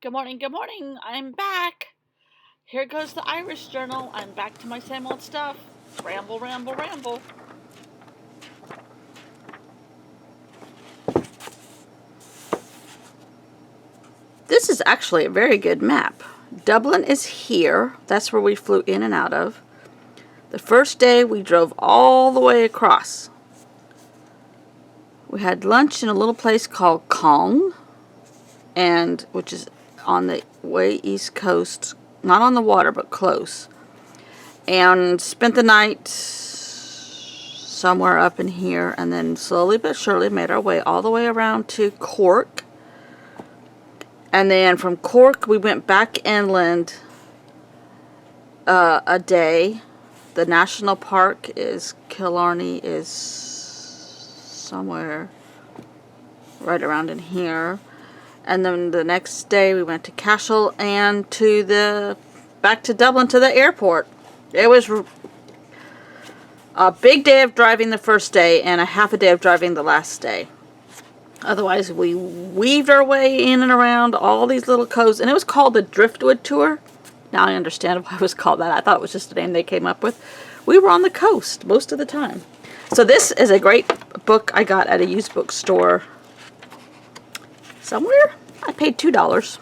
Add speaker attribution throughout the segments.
Speaker 1: Good morning, good morning. I'm back. Here goes the Irish Journal. I'm back to my same old stuff. Ramble, ramble, ramble. This is actually a very good map. Dublin is here. That's where we flew in and out of. The first day we drove all the way across. We had lunch in a little place called Cong, which is on the way east coast, not on the water, but close. And spent the night somewhere up in here, and then slowly but surely made our way all the way around to Cork. And then from Cork we went back inland a day. The national park is Killarney, is somewhere right around in here. And then the next day we went to Cashel and back to Dublin to the airport. It was a big day of driving the first day and a half a day of driving the last day. Otherwise, we weaved our way in and around all these little coves, and it was called the Driftwood Tour. Now I understand why it was called that. I thought it was just a name they came up with. We were on the coast most of the time. So this is a great book I got at a used bookstore somewhere. I paid $2.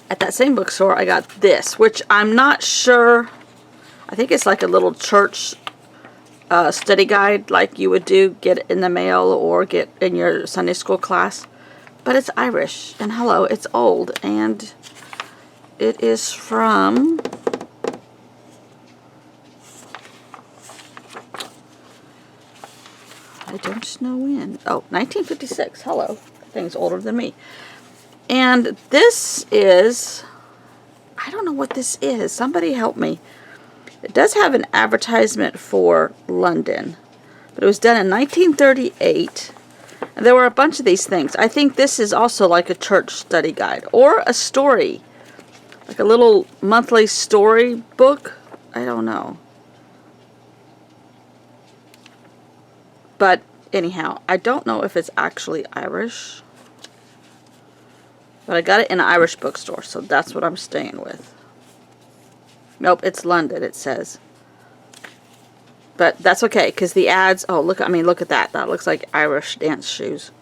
Speaker 1: At that same bookstore, I got this, which I'm not sure. I think it's like a little church study guide, like you would get in the mail or get in your Sunday school class. But it's Irish, and hello, it's old, and it is from I don't know when. Oh, 1956. Hello. That thing's older than me. And this is, I don't know what this is. Somebody help me. It does have an advertisement for London, but it was done in 1938. And there were a bunch of these things. I think this is also like a church study guide or a story, like a little monthly story book. I don't know. But anyhow, I don't know if it's actually Irish. But I got it in an Irish bookstore, so that's what I'm staying with. Nope, it's London, it says. But that's okay, because the ads, oh, look at that. That looks like Irish dance shoes.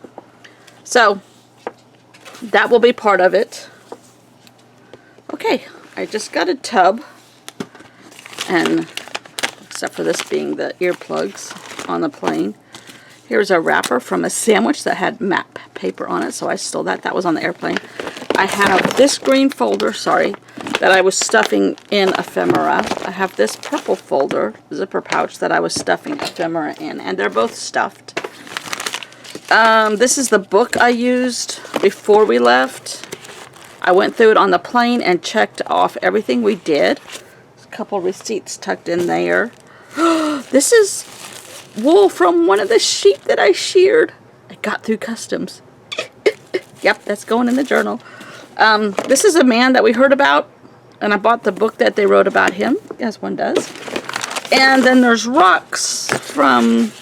Speaker 1: So, that will be part of it. Okay, I just got a tub. And, except for this being the earplugs on the plane. Here's a wrapper from a sandwich that had map paper on it, so I stole that. That was on the airplane. I have this green folder, that I was stuffing in ephemera. I have this purple folder, zipper pouch, that I was stuffing ephemera in, and they're both stuffed. This is the book I used before we left. I went through it on the plane and checked off everything we did. There's a couple receipts tucked in there. This is wool from one of the sheep that I sheared. I got through customs. Yep, that's going in the journal. This is a man that we heard about, and I bought the book that they wrote about him, as one does. And then there's rocks from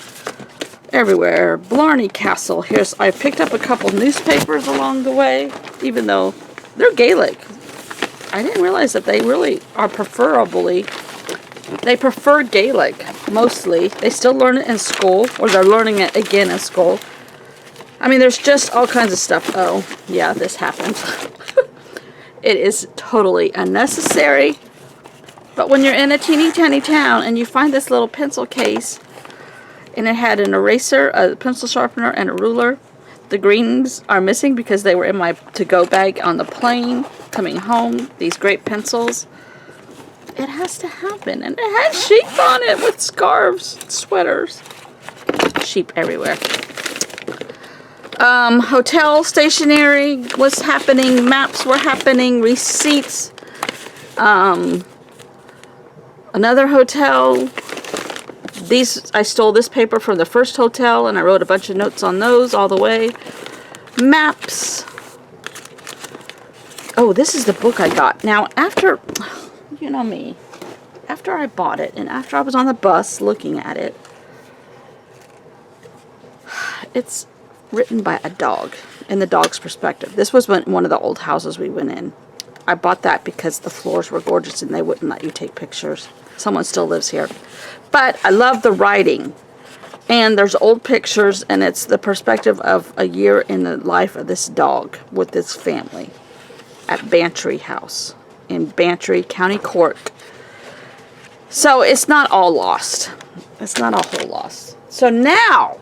Speaker 1: everywhere. Blarney Castle. I picked up a couple newspapers along the way, even though they're Gaelic. I didn't realize that they really are they prefer Gaelic, mostly. They still learn it in school, or they're learning it again in school. I mean, there's just all kinds of stuff. Oh, yeah, this happened. It is totally unnecessary. But when you're in a teeny tiny town and you find this little pencil case, and it had an eraser, a pencil sharpener, and a ruler, the greens are missing because they were in my to-go bag on the plane coming home. These great pencils. It has to happen. And it had sheep on it with scarves, sweaters. Sheep everywhere. Hotel stationery was happening. Maps were happening. Receipts. Another hotel. I stole this paper from the first hotel, and I wrote a bunch of notes on those all the way. Maps. Oh, this is the book I got. Now, after, you know me, after I bought it, and after I was on the bus looking at it, it's written by a dog. in the dog's perspective. This was one of the old houses we went in. I bought that because the floors were gorgeous and they wouldn't let you take pictures. Someone still lives here. But I love the writing. And there's old pictures, and it's the perspective of a year in the life of this dog with this family at Bantry House in Bantry, County Cork. So it's not all lost. It's not a whole loss. So now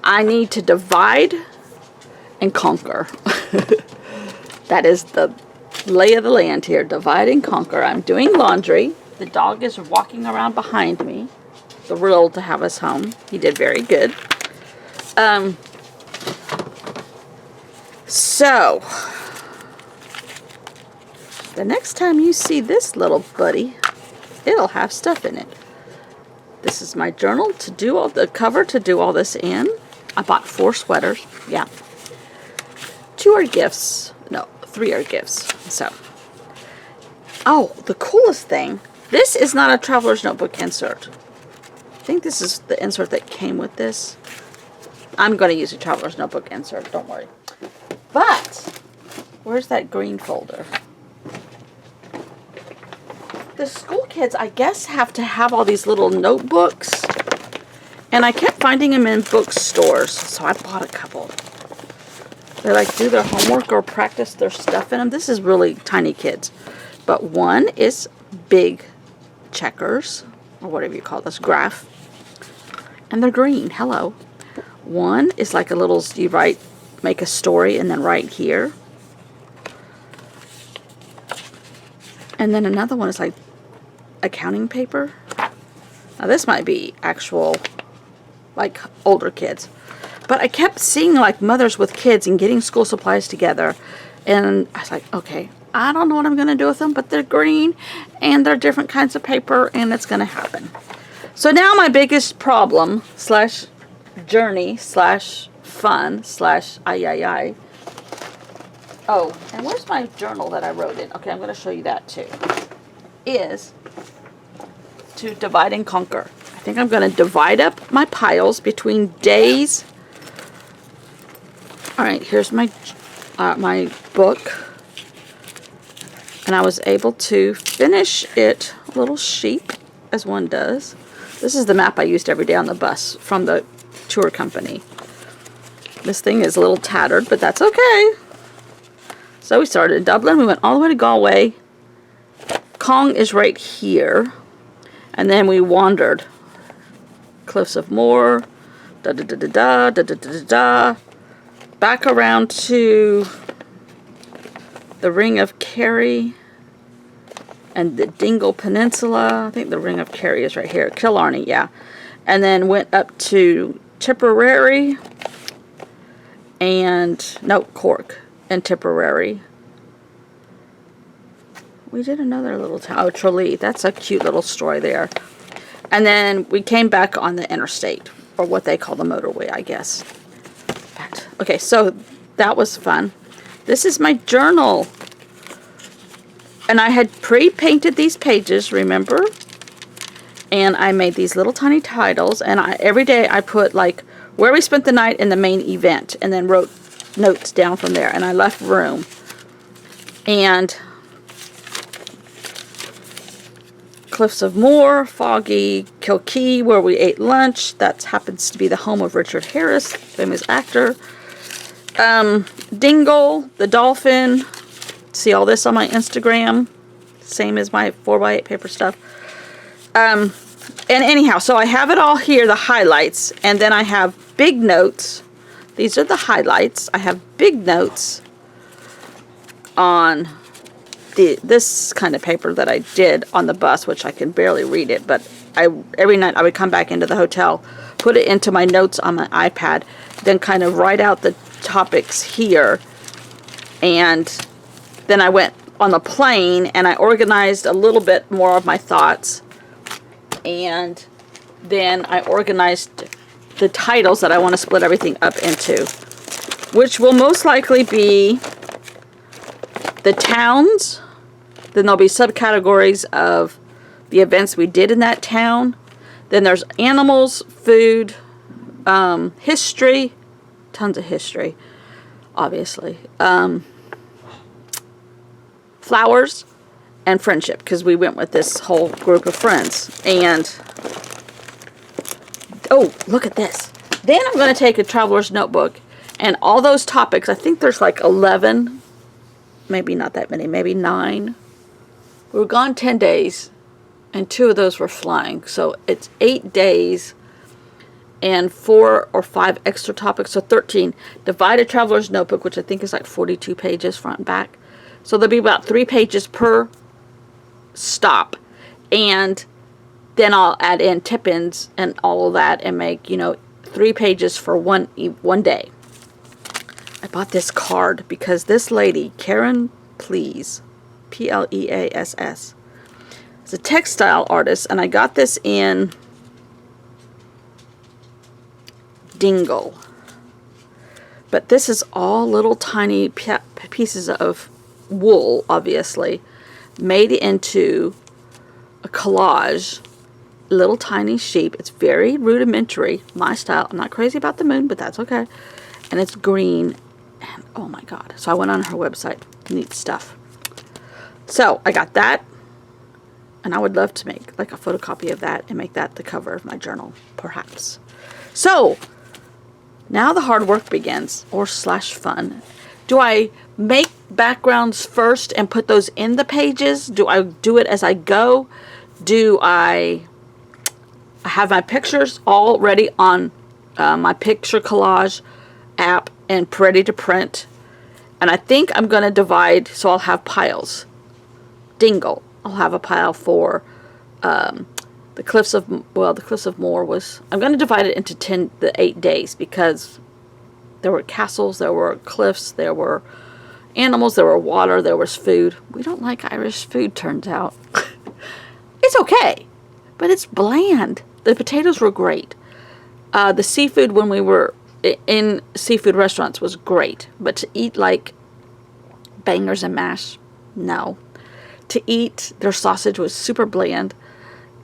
Speaker 1: I need to divide and conquer. That is the lay of the land here. Divide and conquer. I'm doing laundry. The dog is walking around behind me. Thrilled to have us home. He did very good. So the next time you see this little buddy, it'll have stuff in it. This is my journal to do all the cover to do all this in. I bought 4 sweaters. Yeah. 2 are gifts. No, 3 are gifts. So, oh, the coolest thing. This is not a traveler's notebook insert. I think this is the insert that came with this. I'm going to use a traveler's notebook insert. Don't worry. But where's that green folder? The school kids, I guess, have to have all these little notebooks. And I kept finding them in bookstores, so I bought a couple. They like do their homework or practice their stuff in them. This is really tiny kids. But one is big checkers, or whatever you call this, graph. And they're green. Hello. One is like a little, you write, make a story and then write here. And then another one is like accounting paper. Now this might be actual, like older kids. But I kept seeing like mothers with kids and getting school supplies together. And I was like, okay, I don't know what I'm going to do with them, but they're green and they're different kinds of paper and it's going to happen. So now my biggest problem slash journey slash fun slash ay. Oh, and where's my journal that I wrote in? Okay, I'm going to show you that too. Is to divide and conquer. I think I'm going to divide up my piles between days. All right, here's my my book. And I was able to finish it, little sheep, as one does. This is the map I used every day on the bus from the tour company. This thing is a little tattered, but that's okay. So we started in Dublin. We went all the way to Galway. Cong is right here. And then we wandered. Cliffs of Moher. Back around to the Ring of Kerry. And the Dingle Peninsula. I think the Ring of Kerry is right here. Killarney, yeah. And then went up to Tipperary. And, no, Cork and Tipperary. We did another little town. Oh, Tralee. That's a cute little story there. And then we came back on the interstate. Or what they call the motorway, I guess. Okay, so that was fun. This is my journal. And I had pre-painted these pages, remember? And I made these little tiny titles. And every day I put like where we spent the night and the main event. And then wrote notes down from there. And I left room. And Cliffs of Moher, Foggy, Kilkee, where we ate lunch. That happens to be the home of Richard Harris, famous actor. Dingle, the dolphin. See all this on my Instagram. Same as my 4x8 paper stuff. And anyhow, so I have it all here, the highlights. And then I have big notes. These are the highlights. I have big notes on this kind of paper that I did on the bus, which I can barely read it. But every night I would come back into the hotel, put it into my notes on my iPad, then kind of write out the topics here. And then I went on the plane and I organized a little bit more of my thoughts. And then I organized the titles that I want to split everything up into, which will most likely be the towns. Then there'll be subcategories of the events we did in that town. Then there's animals, food, history, tons of history. obviously. Flowers and friendship, because we went with this whole group of friends. And, oh, look at this. Then I'm going to take a traveler's notebook and all those topics. I think there's like 11, maybe not that many, maybe 9. We were gone 10 days, and 2 of those were flying. So it's 8 days and 4 or 5 extra topics, so 13. Divide a traveler's notebook, which I think is like 42 pages front and back. So there'll be about 3 pages per stop. And then I'll add in tip-ins and all of that and make, 3 pages for one day. I bought this card because this lady, Karen Pleas, Pleass, is a textile artist, and I got this in Dingle. But this is all little tiny pieces of wool, obviously, made into a collage. Little tiny sheep. It's very rudimentary, my style. I'm not crazy about the moon, but that's okay. And it's green, and oh my god. So I went on her website. Neat stuff. So I got that, and I would love to make like a photocopy of that and make that the cover of my journal, perhaps. So now the hard work begins, or slash fun. Do I make backgrounds first and put those in the pages? Do I do it as I go? Do I have my pictures all ready on my picture collage app and ready to print? And I think I'm going to divide, so I'll have piles. Dingle, I'll have a pile for the Cliffs of Moher was, I'm going to divide it into the 8 days, because there were castles, there were cliffs, there were animals, there were water, there was food. We don't like Irish food, turns out. It's okay, but it's bland. The potatoes were great. The seafood when we were in seafood restaurants was great, but to eat like bangers and mash, no. To eat, their sausage was super bland.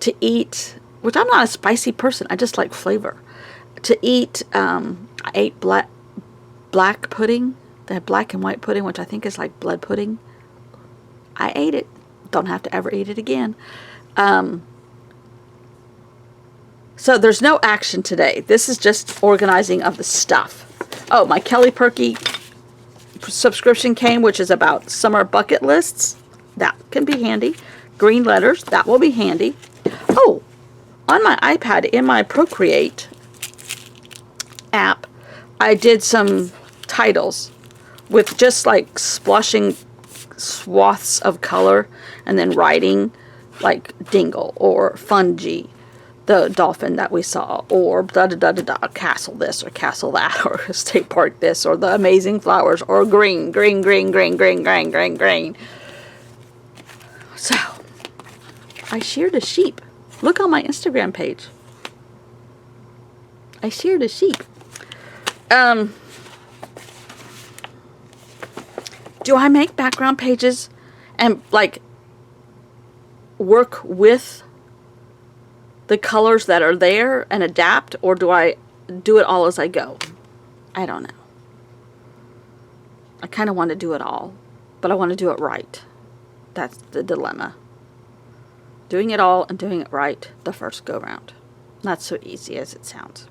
Speaker 1: To eat, which I'm not a spicy person, I just like flavor. To eat, I ate black pudding. They had black and white pudding, which I think is like blood pudding. I ate it. Don't have to ever eat it again. So there's no action today. This is just organizing of the stuff. Oh, my Kelly Perky subscription came, which is about summer bucket lists. That can be handy. Green letters, that will be handy. Oh, on my iPad, in my Procreate app, I did some titles with just like splashing swaths of color and then writing like Dingle or Fungi, the dolphin that we saw, or da-da-da-da-da, castle this or castle that, or state park this, or the amazing flowers, or green. So, I sheared a sheep. Look on my Instagram page. I sheared a sheep. Do I make background pages and like work with the colors that are there and adapt, or do I do it all as I go? I don't know. I kind of want to do it all, but I want to do it right. That's the dilemma. Doing it all and doing it right the first go round. Not so easy as it sounds.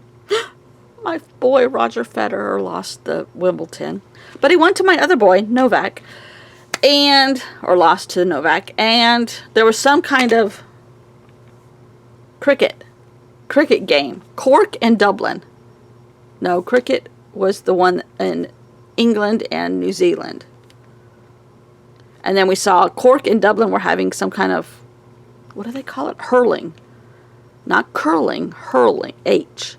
Speaker 1: My boy Roger Federer lost the Wimbledon, but he went to my other boy Novak, or lost to Novak, and there was some kind of cricket game. Cork and Dublin. No, cricket was the one in England and New Zealand. And then we saw Cork and Dublin were having some kind of, what do they call it? Hurling. Not curling, hurling. H.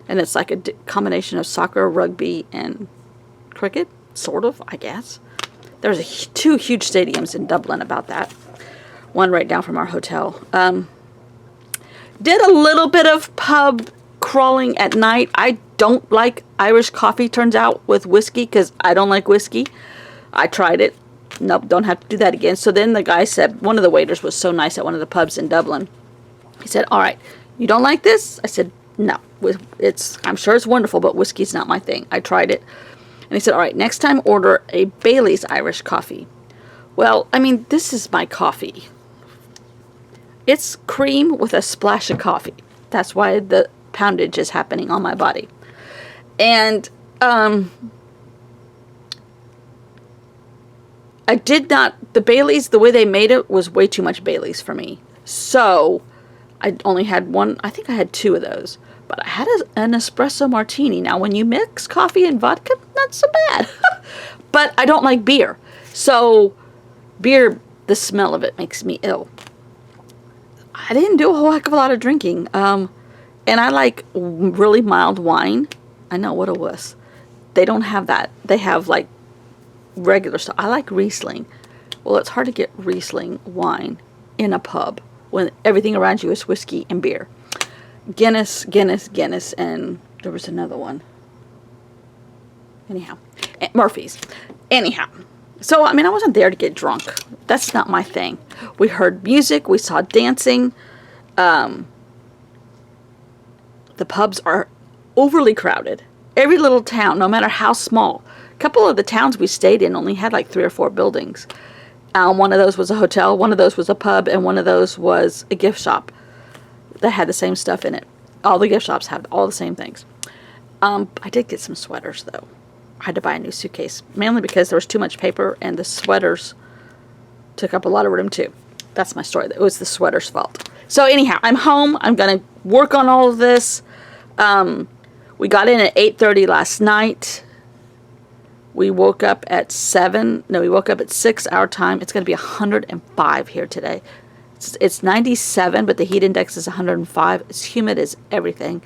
Speaker 1: And it's like a combination of soccer, rugby, and cricket. Sort of, I guess. There's 2 huge stadiums in Dublin about that. One right down from our hotel. Did a little bit of pub crawling at night. I don't like Irish coffee, turns out, with whiskey, because I don't like whiskey. I tried it. Nope, don't have to do that again. So then the guy said, one of the waiters was so nice at one of the pubs in Dublin. He said, all right, you don't like this? I said, no. I'm sure it's wonderful, but whiskey's not my thing. I tried it. And he said, all right, next time order a Bailey's Irish coffee. Well, I mean, this is my coffee. It's cream with a splash of coffee. That's why the poundage is happening on my body. And I did not, the Baileys, the way they made it was way too much Baileys for me. So I only had one, I think I had 2 of those. But I had an espresso martini. Now, when you mix coffee and vodka, not so bad. But I don't like beer. So beer, the smell of it makes me ill. I didn't do a whole heck of a lot of drinking. And I like really mild wine. I know, what a wuss. They don't have that. They have like regular stuff. I like Riesling. Well, it's hard to get Riesling wine in a pub when everything around you is whiskey and beer. Guinness, and there was another one. Anyhow, Murphy's. Anyhow, so, I mean, I wasn't there to get drunk. That's not my thing. We heard music. We saw dancing. The pubs are overly crowded. Every little town, no matter how small. A couple of the towns we stayed in only had like 3 or 4 buildings. One of those was a hotel, one of those was a pub, and one of those was a gift shop that had the same stuff in it. All the gift shops have all the same things. I did get some sweaters, though. I had to buy a new suitcase, mainly because there was too much paper, and the sweaters took up a lot of room, too. That's my story. It was the sweater's fault. So anyhow, I'm home. I'm going to work on all of this. We got in at 8:30 last night. We woke up at 7. No, we woke up at 6 our time. It's going to be 105 here today. It's 97, but the heat index is 105. It's humid as everything.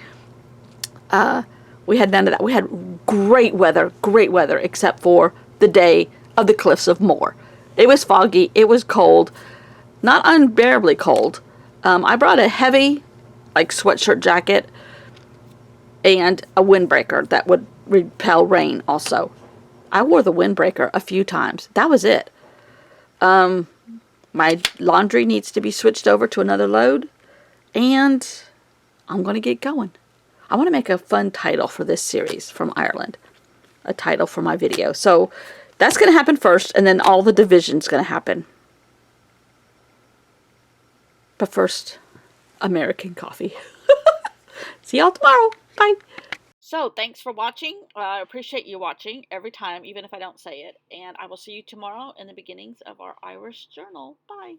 Speaker 1: We had none of that. We had great weather, except for the day of the Cliffs of Moher. It was foggy. It was cold. Not unbearably cold. I brought a heavy, like, sweatshirt jacket and a windbreaker that would repel rain also. I wore the windbreaker a few times. That was it. My laundry needs to be switched over to another load, and I'm going to get going. I want to make a fun title for this series from Ireland, a title for my video. So that's going to happen first, and then all the division's going to happen. But first, American coffee. See y'all tomorrow. Bye. So, thanks for watching. I appreciate you watching every time, even if I don't say it. And I will see you tomorrow in the beginnings of our Irish journal. Bye.